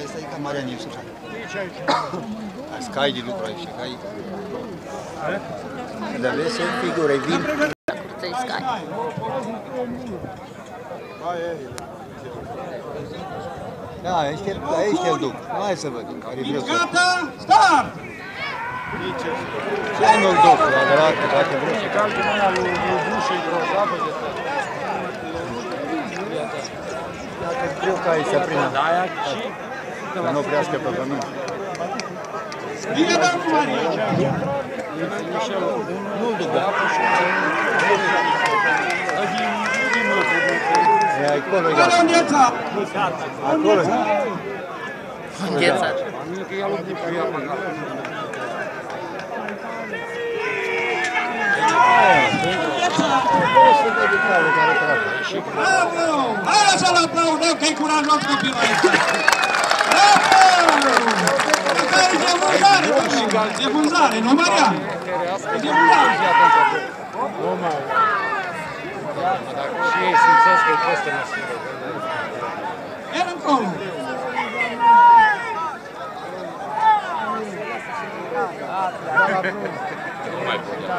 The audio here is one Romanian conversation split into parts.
Asta e ca Marian Iisus. Scai de lucru aici, scai. Dar vezi ce figură, vin. Curță-i scai. Da, aici îl duc. Hai să văd, care vreau să... Gata, start! Ce nu-l duc, la dreapta, dacă vreau să... Calde mâna lui Bușe, grozavă de tot. Dacă vreau ca aici să prindă. Da, aia și... Să nu oprească pe pământ. Bine, domnul Maria! Nu-l duc, da. E acolo, e gata. Înghețat! Acolo, e. Înghețat. Bravo! Hai să-l aplaudăm că-i curajos copilul ăsta! Bravo! Asta e de vânzare, domnule! De vânzare, nu, Maria? E de vânzare! Dacă și ei simțesc că-i costă măsură. El încolo! Nu mai putea.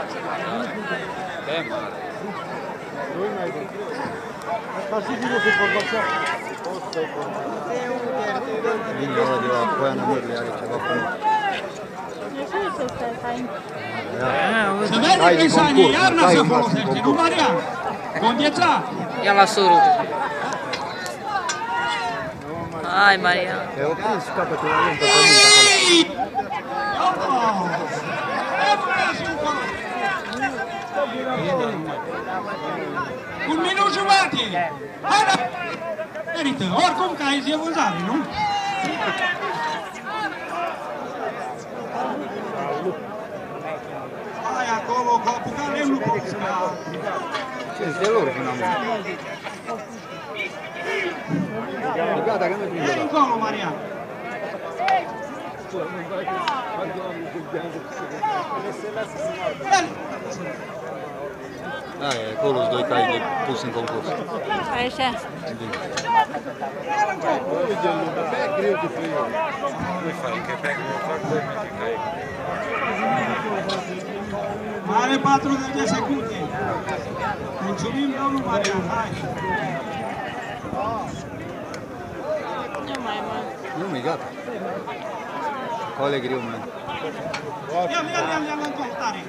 De mare. Nu mai bun. Asta sigur se poate Vine ăla de la Poiana Mărului, are ceva frumos. Să vede că Sania, iarna se folosește, nu, Maria? Înghețat! Ia la suru. Hai, Maria. E oprins capătul la lângă pământ acolo. Un minut jumate! Hai, da! Merită, oricum că aici e vânzare, nu? Hai acolo, că apucat lemnul pe Ce-s de lor până acum? Gata, că nu prinde el ăla. încolo, Maria! Aia, acolo-s doi cai de pus în concurs. Așa. Bine. Nu-i fac, că pe că fac 2 metri cai. Are 40 de secunde. Mulțumim, domnul Marian, hai! Nu mai Nu, e gata. Acolo e greu, mă. Ia-l încolo, tare!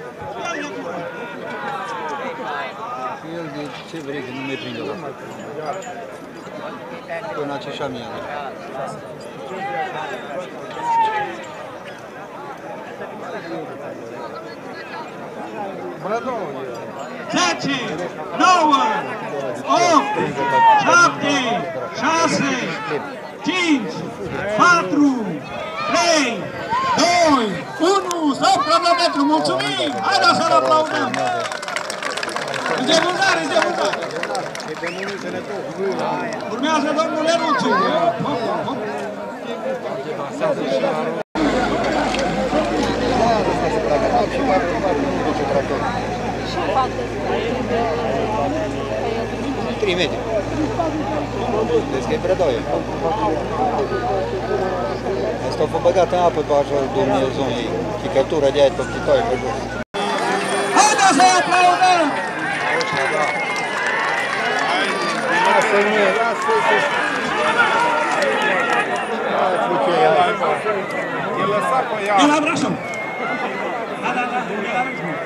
Ia-l încolo! El de ce vrei, că nu mai prinde ăla. Până aceștia mie. Bună, domnul! 10, 9, 8, 7, 6, 5, 4, 3, 2, 1, stop cronometru, mulțumim! Haideți să-l aplaudăm! De vânzare, de vânzare! Urmează domnul Lenuțu! Trei metri. Deci că e predoie. Asta a fost băgat în apă pe așa domnul zonei. Chicătura de aia pe pitoaie pe jos. Haideți să-i aplaudăm! Lasă-l mie, lasă-l. E lăsat pe ea. E la Brașov. Da.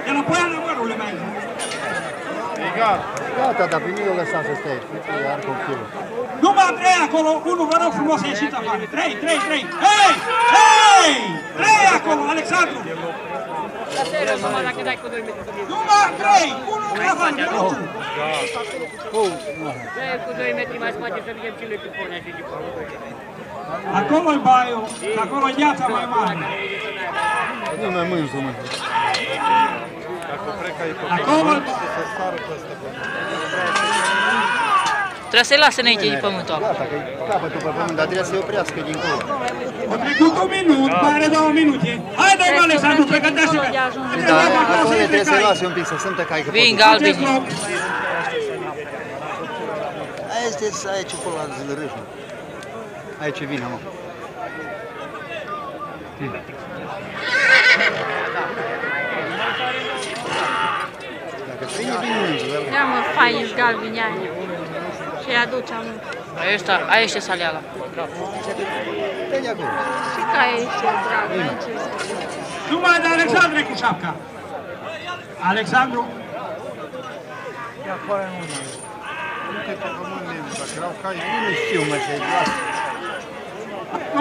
E la Poiana Mărului mai. E gata. Gata, dar pe mine o lăsam să stai. Ar confirmă. Numai 3 acolo, 1, vă rog frumos, ieșiți afară. 3. Hei! 3 acolo, Alexandru! Numai 3, 1 afară, vă rog. Cu 2 metri mai spate să vedem cine cu ponea și după. Acolo-i baiul, acolo-i gheața mai mare. Nu mai mâini să mă. Dacă pleca e pe Acolo... să sară pe ăsta. Trebuie să-i lasă înainte de pământul acolo. Gata, că e capătul pe pământ, dar trebuie să-i oprească dincolo. A trecut 1 minut, mai are 2 minute. Haide, Alexandru, pregătește-te! Da, acolo trebuie să-i lase un pic, să simtă cai că Vin galbenii. Aia sunteți aici acolo la Zilărâșul. Aici vine, mă. Dacă prinde, vine mângul. Ia mă, fain, galbini aia. Și-i aduce amul. Aia este saleala. Dă-i acolo. Și ca ești, bravo, aici este. Numai de Alexandru cu șapca. Alexandru. Ia afară nu mai. Nu că pe pământ nemți, dacă erau cai, Nu știu, mă, să-i lasă.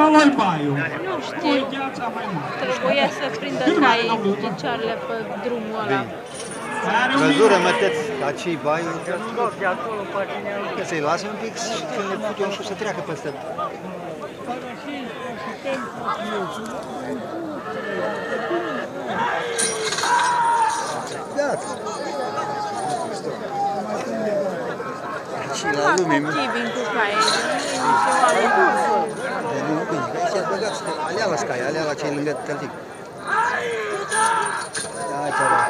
Ăla-i baiul. Nu știu, Gheața mai mult. trebuia să prindă caii picioarele pe drumul ăla. Văzură, mă, tăți, ca ce-i baiul. Că să-i lasă un pic și când le pute un șu să treacă peste. Gata. Și la lume, mă. Chivin cu caii. De nu bine, că aici ați băgat alea la scai, alea la cei lângă tăltic. Aici avea.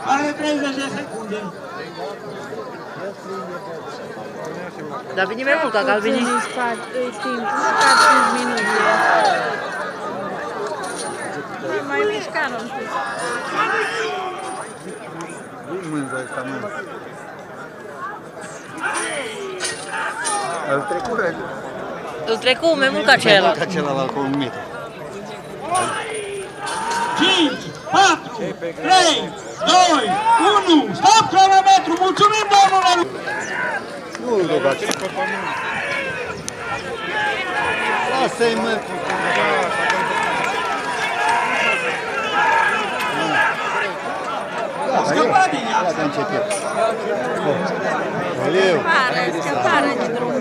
Are 30 de secunde. Dar vine mai mult ca galbenii. Îi timp, ca 5 minute. Mai mișcat un pic. Mânză ăsta, mă. Îl trecut, Îl trecu mai mult ca celălalt. ca celălalt cu 1 metru. 5, 4, 3, 2, 1. Stop cronometru. Mulțumim, domnule. Nu-l dobați. Lasă-i, mă. Scăpat din ea. Gata, început. Valeu. Scăpare de drum.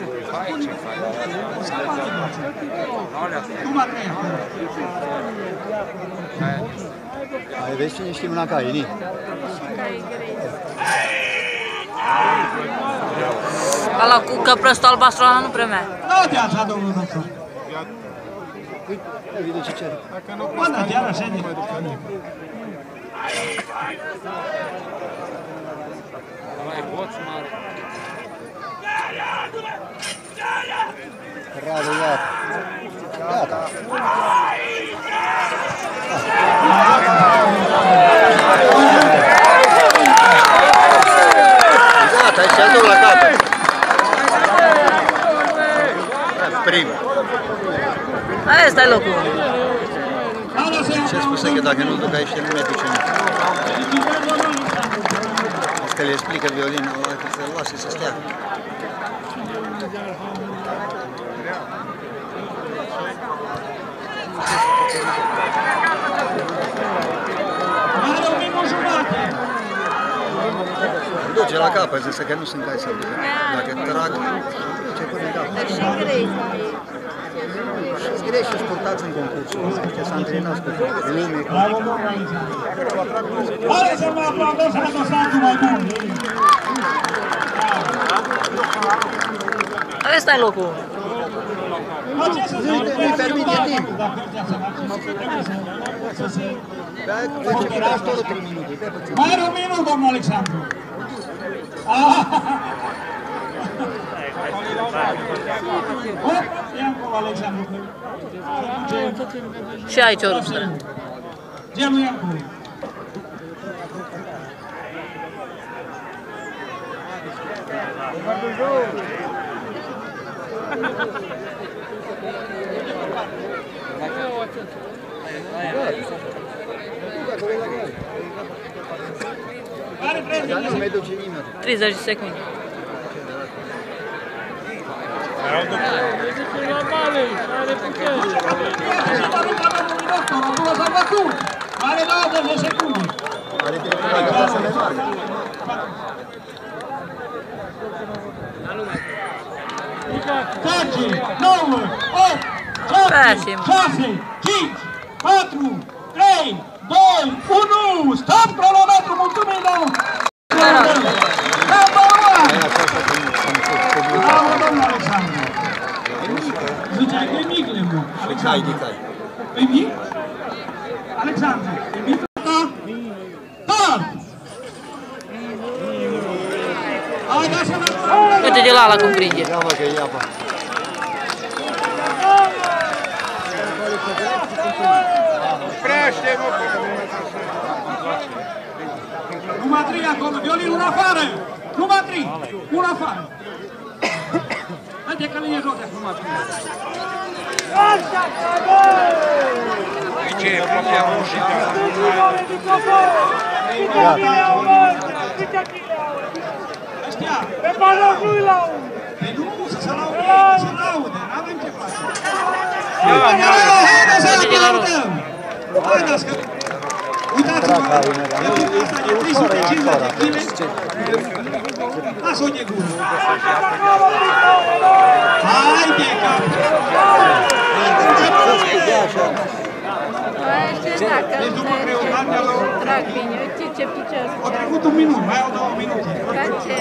Numai 3. Ai vezi cine știm la caie, ni? Ăla cu căprăstul albastru ăla nu prea mea. Nu te așa, domnul doctor. Uite, vede ce cere. Bă, da, chiar așa de... Radu, iată. Gata. Gata, aici a dus la capăt. Prim. Aia ăsta e locul. Ce spuse că dacă nu-l duc aici, nu mi-a duce nici. Că le explică violinul ăla că să-l lase să stea. Are 1 minut jumate. Duce la capăt, zise că nu sunt cai să-l ducă. Dacă trag, duce până în capăt. Dar și grei. Și grei și sportați în concursul ăsta, ăștia s-a antrenat cu lume. Bravo, domnul Alexandru. Hai să mă aplaudăm să lăsați mai bun. Ăsta e locul. Nu-i permite timp. Dar face pe raportul 3 minute. Mai are 1 minut, domnul Alexandru. Hop, ia acolo, Alexandru. Și aici o rupsă. Gelul ia acolo. Dar nu mai duce nimeni. 30 de secunde. Are 20 de secunde. Are dreptul să le meargă. Zece, 9, 8, 7, 6, 5, 4, 3, 2, 1. Stop cronometru, mulțumim, domnul! Number 1! Bravo, domnul Alexandru! Ziceai că e mic, Lemu. Cai de cai. E mic? Alexandru, invită Tar! Hai, da să ne... Uite de la ala cum prinde. Ia mă că e apa. Prește, mă! Numai 3 acolo, Violin, una afară! Numai 3, una afară! Haide că vine joc acum, numai 3. Ce e, blocheam ușii de Ăștia! Pe balon nu-i la un! Păi nu, să se laude, să se laude, n-avem ce face. Haideți să ne laudăm! Haideți că... Uitați-vă, e timpul ăsta de 350 de kg. Lasă-o de gură. Haide, cap! Deci după greutatea lor... Trag bine, uite ce picească. Au trecut un minut, mai au 2 minute. Ca ce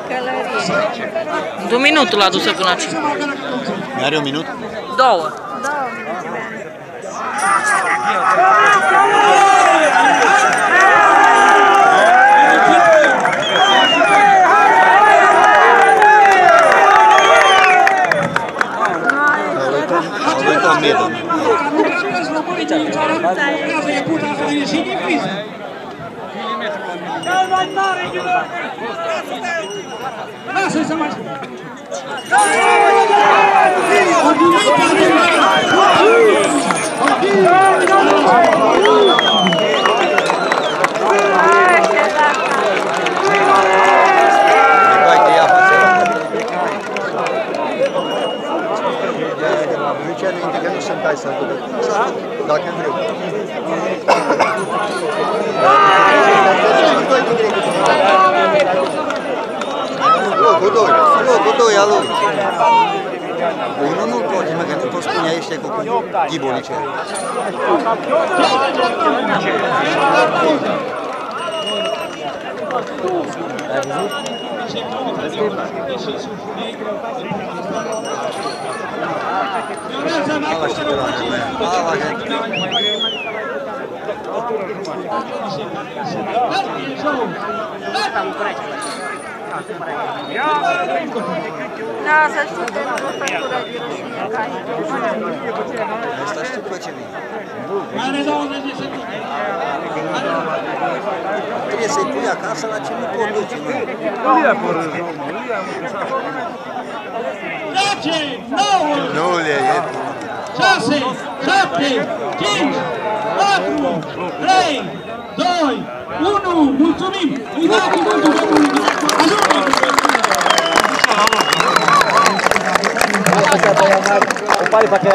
călărie. 2 minute l-a dus până aici. Mai are un minut? 2. 2 Lasă-i să mai... Nu sunt hai să dacă vreau. Locul 2 al lui. Unul nu poți, mă, că nu poți spune aici cu ghibonice. Da, să știu că nu pot făcura de rășine ca aici. Asta știu pe ce vine. Mai are 20 de secunde. Trebuie să-i pui acasă la ce nu pot duce. 10, 9, Nu le e. 6, 7, 5, 4, 3, 2, 1. Mulțumim! Îi dau cuvântul domnului director. Ajunge! O pare para que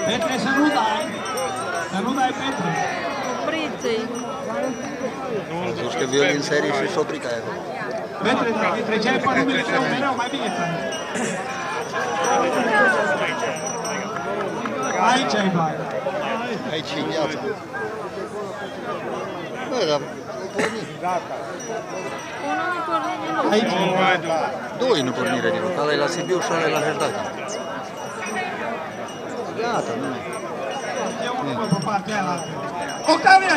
Petre, să nu dai! Să nu dai, Petre! Opriți-i. Zici că violin serii și soprica aia. Petre, dacă îi treceai pe numele tău mereu, mai bine trăi. Aici ai bani. Aici e viața. Bă, dar porni. Unul nu porni din loc. Aici ai bani. Doi nu pornire din loc. Ăla e la Sibiu și ăla e la Herdaki. Gata, nu. E unul pe partea aia la altă. Octavian!